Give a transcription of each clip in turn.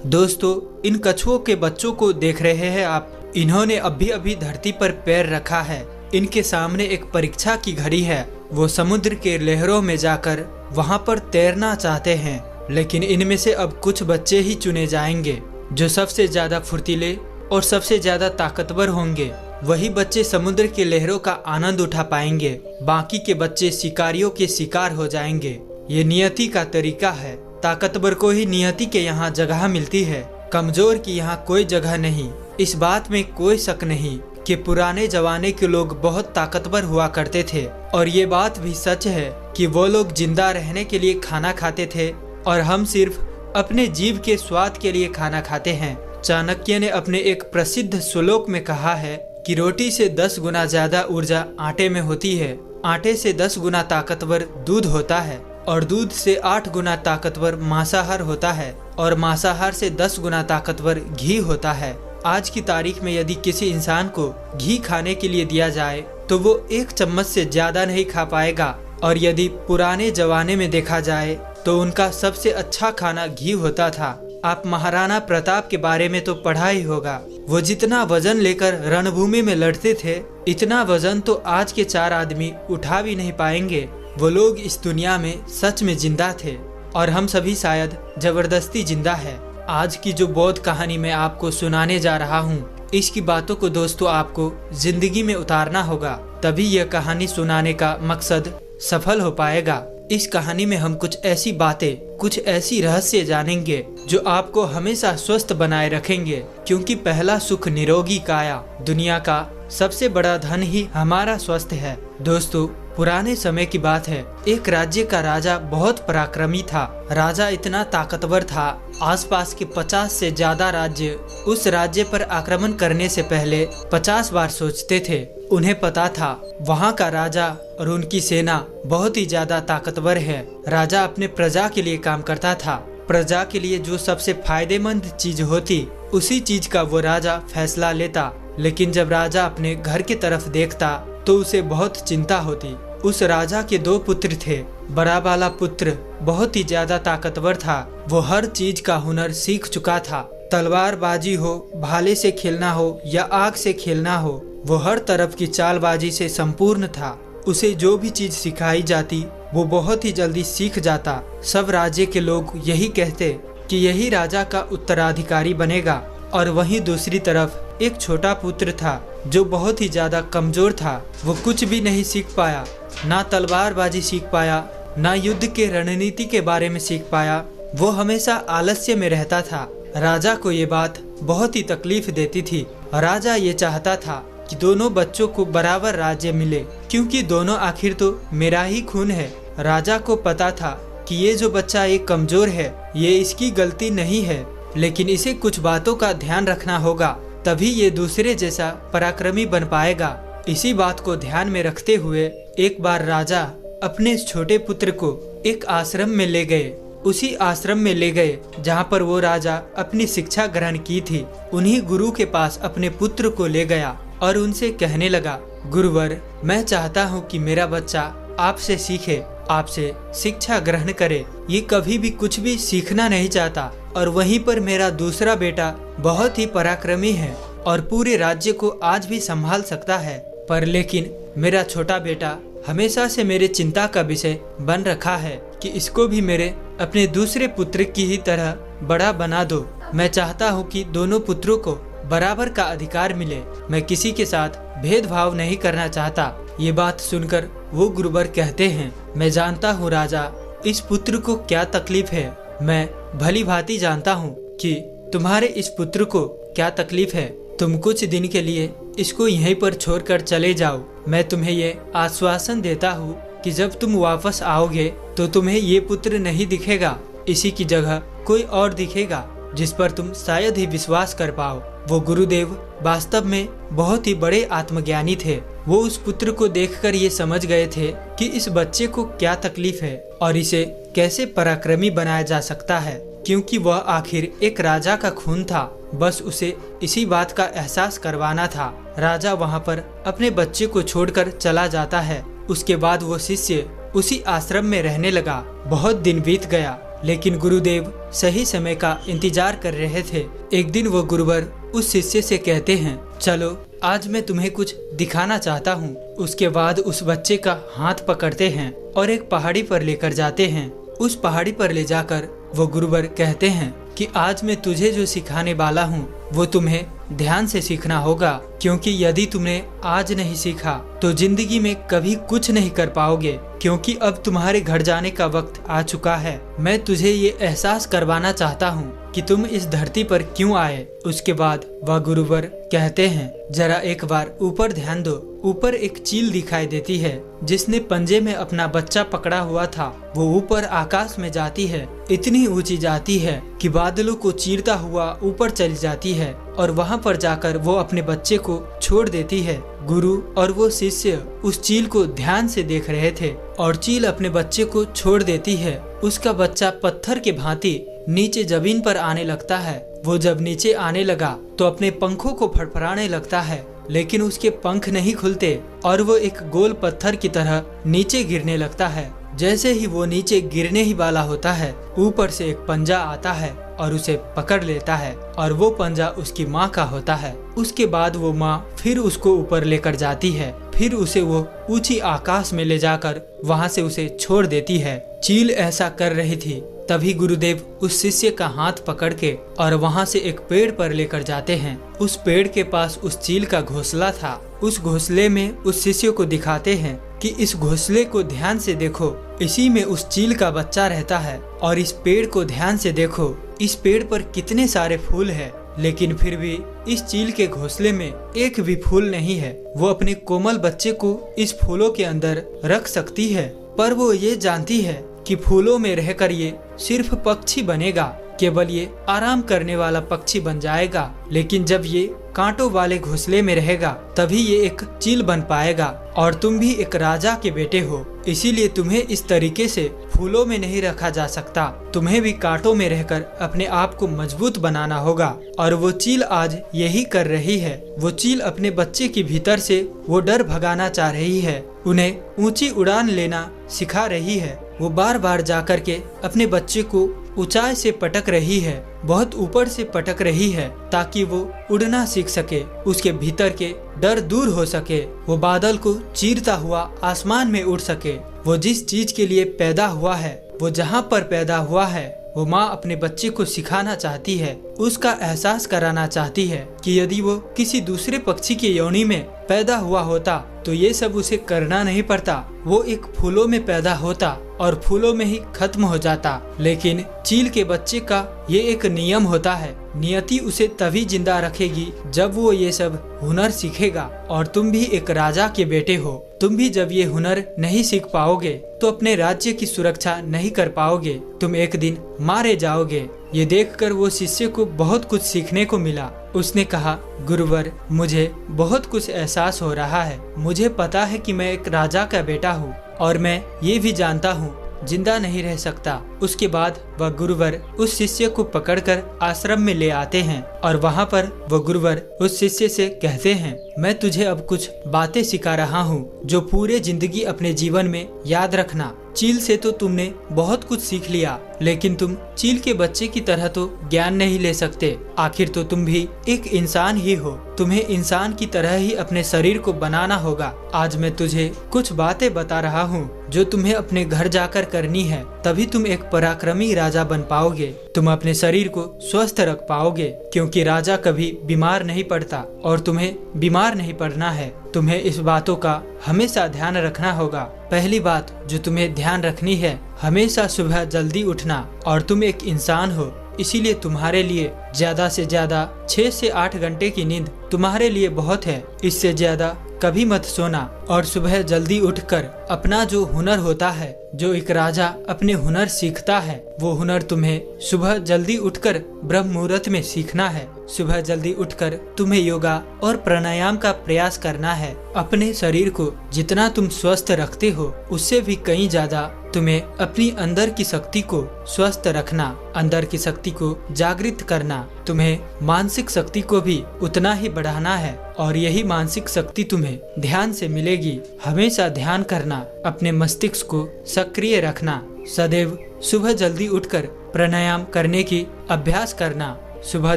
दोस्तों, इन कछुओं के बच्चों को देख रहे हैं आप। इन्होंने अभी अभी धरती पर पैर रखा है। इनके सामने एक परीक्षा की घड़ी है। वो समुद्र के लहरों में जाकर वहां पर तैरना चाहते हैं, लेकिन इनमें से अब कुछ बच्चे ही चुने जाएंगे जो सबसे ज्यादा फुर्तीले और सबसे ज्यादा ताकतवर होंगे। वही बच्चे समुद्र के लहरों का आनंद उठा पाएंगे। बाकी के बच्चे शिकारियों के शिकार हो जाएंगे। ये नियति का तरीका है। ताकतवर को ही नियति के यहाँ जगह मिलती है, कमजोर की यहाँ कोई जगह नहीं। इस बात में कोई शक नहीं कि पुराने जमाने के लोग बहुत ताकतवर हुआ करते थे, और ये बात भी सच है कि वो लोग जिंदा रहने के लिए खाना खाते थे और हम सिर्फ अपने जीभ के स्वाद के लिए खाना खाते हैं। चाणक्य ने अपने एक प्रसिद्ध श्लोक में कहा है कि रोटी से 10 गुना ज्यादा ऊर्जा आटे में होती है, आटे से 10 गुना ताकतवर दूध होता है, और दूध से 8 गुना ताकतवर मांसाहार होता है, और मांसाहार से 10 गुना ताकतवर घी होता है। आज की तारीख में यदि किसी इंसान को घी खाने के लिए दिया जाए तो वो 1 चम्मच से ज्यादा नहीं खा पाएगा, और यदि पुराने जमाने में देखा जाए तो उनका सबसे अच्छा खाना घी होता था। आप महाराणा प्रताप के बारे में तो पढ़ा ही होगा। वो जितना वजन लेकर रणभूमि में लड़ते थे, इतना वजन तो आज के 4 आदमी उठा भी नहीं पाएंगे। वो लोग इस दुनिया में सच में जिंदा थे, और हम सभी शायद जबरदस्ती जिंदा है। आज की जो बौद्ध कहानी मैं आपको सुनाने जा रहा हूँ, इसकी बातों को दोस्तों आपको जिंदगी में उतारना होगा, तभी यह कहानी सुनाने का मकसद सफल हो पाएगा। इस कहानी में हम कुछ ऐसी बातें, कुछ ऐसी रहस्य जानेंगे जो आपको हमेशा स्वस्थ बनाए रखेंगे, क्योंकि पहला सुख निरोगी काया। दुनिया का सबसे बड़ा धन ही हमारा स्वस्थ है। दोस्तों, पुराने समय की बात है। एक राज्य का राजा बहुत पराक्रमी था। राजा इतना ताकतवर था, आसपास के 50 से ज्यादा राज्य उस राज्य पर आक्रमण करने से पहले 50 बार सोचते थे। उन्हें पता था वहाँ का राजा और उनकी सेना बहुत ही ज्यादा ताकतवर है। राजा अपने प्रजा के लिए काम करता था। प्रजा के लिए जो सबसे फायदेमंद चीज होती, उसी चीज का वो राजा फैसला लेता। लेकिन जब राजा अपने घर की तरफ देखता तो उसे बहुत चिंता होती। उस राजा के 2 पुत्र थे। बड़ा वाला पुत्र बहुत ही ज्यादा ताकतवर था। वो हर चीज का हुनर सीख चुका था। तलवारबाजी हो, भाले से खेलना हो या आग से खेलना हो, वो हर तरफ की चालबाजी से संपूर्ण था। उसे जो भी चीज सिखाई जाती वो बहुत ही जल्दी सीख जाता। सब राज्य के लोग यही कहते कि यही राजा का उत्तराधिकारी बनेगा। और वहीं दूसरी तरफ एक छोटा पुत्र था जो बहुत ही ज्यादा कमजोर था। वो कुछ भी नहीं सीख पाया, ना तलवारबाजी सीख पाया, ना युद्ध के रणनीति के बारे में सीख पाया। वो हमेशा आलस्य में रहता था। राजा को ये बात बहुत ही तकलीफ देती थी। राजा ये चाहता था कि दोनों बच्चों को बराबर राज्य मिले, क्योंकि दोनों आखिर तो मेरा ही खून है। राजा को पता था कि ये जो बच्चा एक कमजोर है, ये इसकी गलती नहीं है, लेकिन इसे कुछ बातों का ध्यान रखना होगा, तभी ये दूसरे जैसा पराक्रमी बन पाएगा। इसी बात को ध्यान में रखते हुए एक बार राजा अपने छोटे पुत्र को एक आश्रम में ले गए। उसी आश्रम में ले गए जहाँ पर वो राजा अपनी शिक्षा ग्रहण की थी। उन्हीं गुरु के पास अपने पुत्र को ले गया और उनसे कहने लगा, गुरुवर, मैं चाहता हूँ कि मेरा बच्चा आपसे सीखे, आपसे शिक्षा ग्रहण करे। ये कभी भी कुछ भी सीखना नहीं चाहता। और वहीं पर मेरा दूसरा बेटा बहुत ही पराक्रमी है और पूरे राज्य को आज भी संभाल सकता है, पर लेकिन मेरा छोटा बेटा हमेशा से मेरे चिंता का विषय बन रखा है कि इसको भी मेरे अपने दूसरे पुत्र की ही तरह बड़ा बना दो। मैं चाहता हूँ कि दोनों पुत्रों को बराबर का अधिकार मिले। मैं किसी के साथ भेदभाव नहीं करना चाहता। ये बात सुनकर वो गुरुवर कहते हैं, मैं जानता हूँ राजा, इस पुत्र को क्या तकलीफ है। मैं भली भांति जानता हूँ कि तुम्हारे इस पुत्र को क्या तकलीफ है। तुम कुछ दिन के लिए इसको यहीं पर छोड़कर चले जाओ। मैं तुम्हें ये आश्वासन देता हूँ कि जब तुम वापस आओगे तो तुम्हें ये पुत्र नहीं दिखेगा, इसी की जगह कोई और दिखेगा जिस पर तुम शायद ही विश्वास कर पाओ। वो गुरुदेव वास्तव में बहुत ही बड़े आत्मज्ञानी थे। वो उस पुत्र को देखकर ये समझ गए थे कि इस बच्चे को क्या तकलीफ है और इसे कैसे पराक्रमी बनाया जा सकता है, क्योंकि वह आखिर एक राजा का खून था। बस उसे इसी बात का एहसास करवाना था। राजा वहाँ पर अपने बच्चे को छोड़कर चला जाता है। उसके बाद वो शिष्य उसी आश्रम में रहने लगा। बहुत दिन बीत गया। लेकिन गुरुदेव सही समय का इंतजार कर रहे थे। एक दिन वो गुरुवर उस शिष्य से कहते हैं, चलो आज मैं तुम्हें कुछ दिखाना चाहता हूँ। उसके बाद उस बच्चे का हाथ पकड़ते हैं और एक पहाड़ी पर लेकर जाते हैं। उस पहाड़ी पर ले जाकर वो गुरुवर कहते हैं कि आज मैं तुझे जो सिखाने वाला हूँ वो तुम्हें ध्यान से सीखना होगा, क्योंकि यदि तुमने आज नहीं सीखा तो जिंदगी में कभी कुछ नहीं कर पाओगे, क्योंकि अब तुम्हारे घर जाने का वक्त आ चुका है। मैं तुझे ये एहसास करवाना चाहता हूँ कि तुम इस धरती पर क्यों आए। उसके बाद वह गुरुवर कहते हैं, जरा एक बार ऊपर ध्यान दो। ऊपर एक चील दिखाई देती है जिसने पंजे में अपना बच्चा पकड़ा हुआ था। वो ऊपर आकाश में जाती है, इतनी ऊंची जाती है कि बादलों को चीरता हुआ ऊपर चली जाती है और वहां पर जाकर वो अपने बच्चे को छोड़ देती है। गुरु और वो शिष्य उस चील को ध्यान से देख रहे थे और चील अपने बच्चे को छोड़ देती है। उसका बच्चा पत्थर के भांति नीचे जमीन पर आने लगता है। वो जब नीचे आने लगा तो अपने पंखों को फड़फड़ाने लगता है, लेकिन उसके पंख नहीं खुलते और वो एक गोल पत्थर की तरह नीचे गिरने लगता है। जैसे ही वो नीचे गिरने ही वाला होता है, ऊपर से एक पंजा आता है और उसे पकड़ लेता है और वो पंजा उसकी माँ का होता है। उसके बाद वो माँ फिर उसको ऊपर लेकर जाती है, फिर उसे वो ऊंची आकाश में ले जाकर वहाँ से उसे छोड़ देती है। चील ऐसा कर रही थी, तभी गुरुदेव उस शिष्य का हाथ पकड़ के और वहाँ से एक पेड़ पर लेकर जाते हैं। उस पेड़ के पास उस चील का घोंसला था। उस घोंसले में उस शिष्य को दिखाते हैं कि इस घोंसले को ध्यान से देखो, इसी में उस चील का बच्चा रहता है। और इस पेड़ को ध्यान से देखो, इस पेड़ पर कितने सारे फूल हैं, लेकिन फिर भी इस चील के घोंसले में एक भी फूल नहीं है। वो अपने कोमल बच्चे को इस फूलों के अंदर रख सकती है, पर वो ये जानती है कि फूलों में रहकर ये सिर्फ पक्षी बनेगा, केवल ये आराम करने वाला पक्षी बन जाएगा। लेकिन जब ये कांटों वाले घोंसले में रहेगा तभी ये एक चील बन पाएगा। और तुम भी एक राजा के बेटे हो, इसीलिए तुम्हें इस तरीके से फूलों में नहीं रखा जा सकता। तुम्हें भी कांटों में रहकर अपने आप को मजबूत बनाना होगा। और वो चील आज यही कर रही है। वो चील अपने बच्चे के भीतर से वो डर भगाना चाह रही है, उन्हें ऊंची उड़ान लेना सिखा रही है। वो बार बार जाकर के अपने बच्चे को ऊंचाई से पटक रही है, बहुत ऊपर से पटक रही है, ताकि वो उड़ना सीख सके, उसके भीतर के डर दूर हो सके, वो बादल को चीरता हुआ आसमान में उड़ सके। वो जिस चीज के लिए पैदा हुआ है, वो जहाँ पर पैदा हुआ है, वो माँ अपने बच्चे को सिखाना चाहती है, उसका एहसास कराना चाहती है कि यदि वो किसी दूसरे पक्षी की योनि में पैदा हुआ होता तो ये सब उसे करना नहीं पड़ता। वो एक फूलों में पैदा होता और फूलों में ही खत्म हो जाता। लेकिन चील के बच्चे का ये एक नियम होता है, नियति उसे तभी जिंदा रखेगी जब वो ये सब हुनर सीखेगा। और तुम भी एक राजा के बेटे हो, तुम भी जब ये हुनर नहीं सीख पाओगे तो अपने राज्य की सुरक्षा नहीं कर पाओगे, तुम एक दिन मारे जाओगे। ये देखकर वो शिष्य को बहुत कुछ सीखने को मिला। उसने कहा, गुरुवर, मुझे बहुत कुछ एहसास हो रहा है। मुझे पता है कि मैं एक राजा का बेटा हूँ और मैं ये भी जानता हूँ जिंदा नहीं रह सकता। उसके बाद वह गुरुवर उस शिष्य को पकड़कर आश्रम में ले आते हैं और वहाँ पर वह गुरुवर उस शिष्य से कहते हैं, मैं तुझे अब कुछ बातें सिखा रहा हूँ जो पूरे जिंदगी अपने जीवन में याद रखना। चील से तो तुमने बहुत कुछ सीख लिया, लेकिन तुम चील के बच्चे की तरह तो ज्ञान नहीं ले सकते। आखिर तो तुम भी एक इंसान ही हो, तुम्हें इंसान की तरह ही अपने शरीर को बनाना होगा। आज मैं तुझे कुछ बातें बता रहा हूँ जो तुम्हें अपने घर जाकर करनी है, तभी तुम एक पराक्रमी राजा बन पाओगे। तुम अपने शरीर को स्वस्थ रख पाओगे, क्योंकि राजा कभी बीमार नहीं पड़ता और तुम्हें बीमार नहीं पड़ना है। तुम्हें इस बातों का हमेशा ध्यान रखना होगा। पहली बात जो तुम्हें ध्यान रखनी है, हमेशा सुबह जल्दी उठना। और तुम एक इंसान हो, इसीलिए तुम्हारे लिए ज्यादा से ज्यादा 6 से 8 घंटे की नींद तुम्हारे लिए बहुत है। इससे ज्यादा कभी मत सोना। और सुबह जल्दी उठकर अपना जो हुनर होता है, जो एक राजा अपने हुनर सीखता है, वो हुनर तुम्हें सुबह जल्दी उठकर ब्रह्म मुहूर्त में सीखना है। सुबह जल्दी उठकर तुम्हें योगा और प्राणायाम का प्रयास करना है। अपने शरीर को जितना तुम स्वस्थ रखते हो उससे भी कहीं ज्यादा तुम्हें अपनी अंदर की शक्ति को स्वस्थ रखना, अंदर की शक्ति को जागृत करना, तुम्हें मानसिक शक्ति को भी उतना ही बढ़ाना है। और यही मानसिक शक्ति तुम्हें ध्यान से मिलेगी। हमेशा ध्यान करना, अपने मस्तिष्क को सक्रिय रखना, सदैव सुबह जल्दी उठकर प्राणायाम करने की अभ्यास करना, सुबह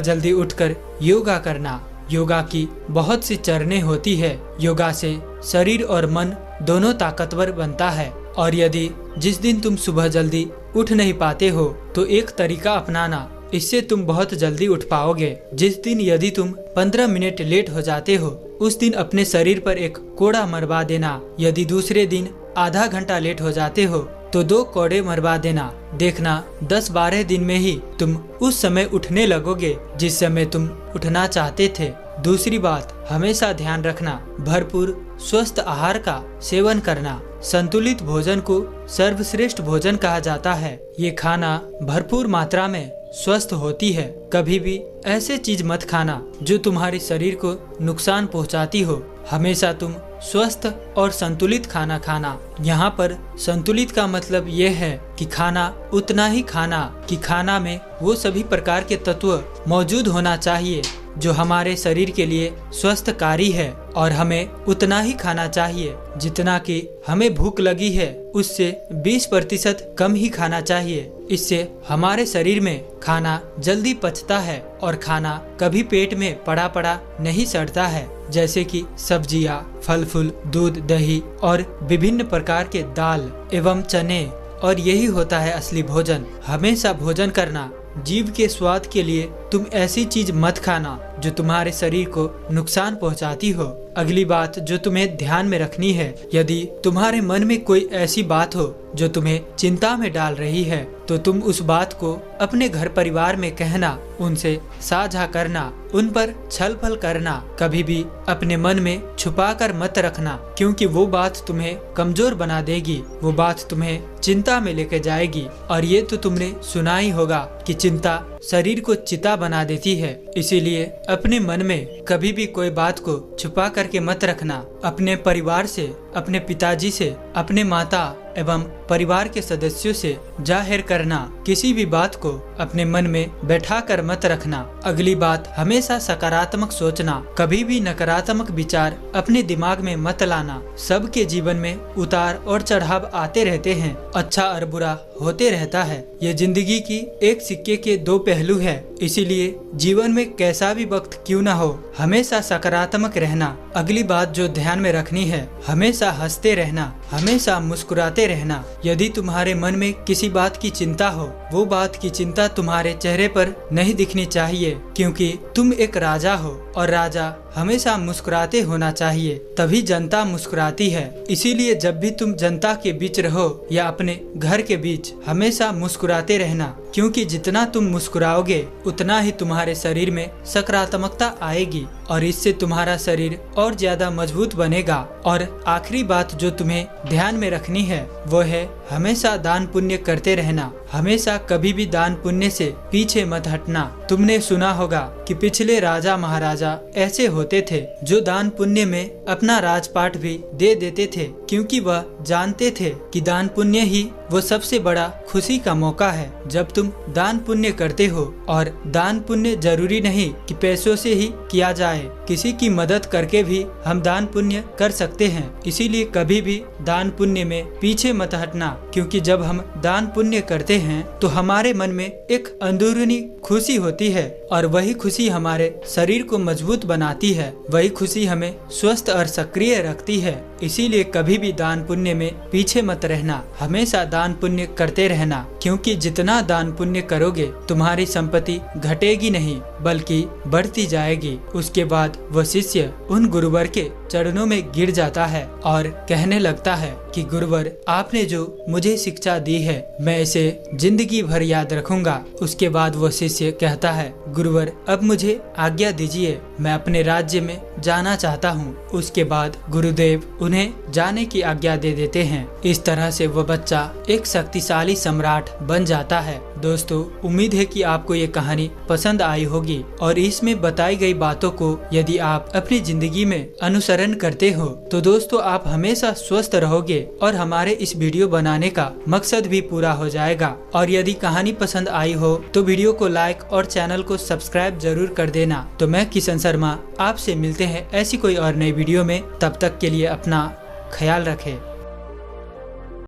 जल्दी उठकर योगा करना। योगा की बहुत सी चरणें होती है। योगा से शरीर और मन दोनों ताकतवर बनता है। और यदि जिस दिन तुम सुबह जल्दी उठ नहीं पाते हो तो एक तरीका अपनाना, इससे तुम बहुत जल्दी उठ पाओगे। जिस दिन यदि तुम 15 मिनट लेट हो जाते हो उस दिन अपने शरीर पर एक कोड़ा मरवा देना। यदि दूसरे दिन आधा घंटा लेट हो जाते हो तो 2 कोड़े मरवा देना। देखना 10-12 दिन में ही तुम उस समय उठने लगोगे जिस समय तुम उठना चाहते थे। दूसरी बात, हमेशा ध्यान रखना, भरपूर स्वस्थ आहार का सेवन करना। संतुलित भोजन को सर्वश्रेष्ठ भोजन कहा जाता है। ये खाना भरपूर मात्रा में स्वस्थ होती है। कभी भी ऐसे चीज मत खाना जो तुम्हारे शरीर को नुकसान पहुंचाती हो। हमेशा तुम स्वस्थ और संतुलित खाना खाना। यहाँ पर संतुलित का मतलब ये है कि खाना उतना ही खाना कि खाना में वो सभी प्रकार के तत्व मौजूद होना चाहिए जो हमारे शरीर के लिए स्वस्थकारी है। और हमें उतना ही खाना चाहिए जितना कि हमें भूख लगी है, उससे 20% कम ही खाना चाहिए। इससे हमारे शरीर में खाना जल्दी पचता है और खाना कभी पेट में पड़ा पड़ा नहीं सड़ता है। जैसे कि सब्जियां, फल फूल, दूध, दही और विभिन्न प्रकार के दाल एवं चने। और यही होता है असली भोजन। हमेशा भोजन करना। जीव के स्वाद के लिए तुम ऐसी चीज मत खाना जो तुम्हारे शरीर को नुकसान पहुंचाती हो। अगली बात जो तुम्हें ध्यान में रखनी है, यदि तुम्हारे मन में कोई ऐसी बात हो जो तुम्हें चिंता में डाल रही है तो तुम उस बात को अपने घर परिवार में कहना, उनसे साझा करना, उन पर छल फल करना। कभी भी अपने मन में छुपा कर मत रखना, क्योंकि वो बात तुम्हें कमजोर बना देगी, वो बात तुम्हें चिंता में लेके जाएगी। और ये तो तुमने सुना ही होगा कि चिंता शरीर को चिता बना देती है। इसीलिए अपने मन में कभी भी कोई बात को छुपा करके मत रखना। अपने परिवार से, अपने पिताजी से, अपने माता एवं परिवार के सदस्यों से जाहिर करना। किसी भी बात को अपने मन में बैठा कर मत रखना। अगली बात, हमेशा सकारात्मक सोचना। कभी भी नकारात्मक विचार अपने दिमाग में मत लाना। सबके जीवन में उतार और चढ़ाव आते रहते हैं, अच्छा और बुरा होते रहता है। ये जिंदगी की एक सिक्के के 2 पहलू है। इसीलिए जीवन में कैसा भी वक्त क्यों ना हो, हमेशा सकारात्मक रहना। अगली बात जो ध्यान में रखनी है, हमेशा हंसते रहना, हमेशा मुस्कुराते रहना। यदि तुम्हारे मन में किसी बात की चिंता हो, वो बात की चिंता तुम्हारे चेहरे पर नहीं दिखनी चाहिए, क्योंकि तुम एक राजा हो और राजा हमेशा मुस्कुराते होना चाहिए, तभी जनता मुस्कुराती है। इसीलिए जब भी तुम जनता के बीच रहो या अपने घर के बीच, हमेशा मुस्कुराते रहना, क्योंकि जितना तुम मुस्कुराओगे उतना ही तुम्हारे शरीर में सकारात्मकता आएगी और इससे तुम्हारा शरीर और ज्यादा मजबूत बनेगा। और आखिरी बात जो तुम्हें ध्यान में रखनी है वो है हमेशा दान पुण्य करते रहना। हमेशा कभी भी दान पुण्य से पीछे मत हटना। तुमने सुना होगा कि पिछले राजा महाराजा ऐसे होते थे जो दान पुण्य में अपना राजपाट भी दे देते थे, क्योंकि वह जानते थे कि दान पुण्य ही वो सबसे बड़ा खुशी का मौका है। जब तुम दान पुण्य करते हो, और दान पुण्य जरूरी नहीं कि पैसों से ही किया जाए, किसी की मदद करके भी हम दान पुण्य कर सकते हैं। इसीलिए कभी भी दान पुण्य में पीछे मत हटना, क्योंकि जब हम दान पुण्य करते हैं तो हमारे मन में एक अंदरूनी खुशी होती है और वही खुशी हमारे शरीर को मजबूत बनाती है, वही खुशी हमें स्वस्थ और सक्रिय रखती है। इसीलिए कभी भी दान पुण्य में पीछे मत रहना, हमेशा दान पुण्य करते रहना, क्योंकि जितना दान पुण्य करोगे तुम्हारी संपत्ति घटेगी नहीं बल्कि बढ़ती जाएगी। उसके बाद वह शिष्य उन गुरुवर के चरणों में गिर जाता है और कहने लगता है कि गुरुवर, आपने जो मुझे शिक्षा दी है मैं इसे जिंदगी भर याद रखूंगा। उसके बाद वो शिष्य कहता है, गुरुवर अब मुझे आज्ञा दीजिए, मैं अपने राज्य में जाना चाहता हूँ। उसके बाद गुरुदेव उन्हें जाने की आज्ञा दे देते हैं। इस तरह से वो बच्चा एक शक्तिशाली सम्राट बन जाता है। दोस्तों, उम्मीद है कि आपको ये कहानी पसंद आई होगी और इसमें बताई गई बातों को यदि आप अपनी जिंदगी में अनुसरण करते हो तो दोस्तों आप हमेशा स्वस्थ रहोगे और हमारे इस वीडियो बनाने का मकसद भी पूरा हो जाएगा। और यदि कहानी पसंद आई हो तो वीडियो को लाइक और चैनल को सब्सक्राइब जरूर कर देना। तो मैं किशन शर्मा आपसे मिलते हैं ऐसी कोई और नई वीडियो में। तब तक के लिए अपना ख्याल रखें।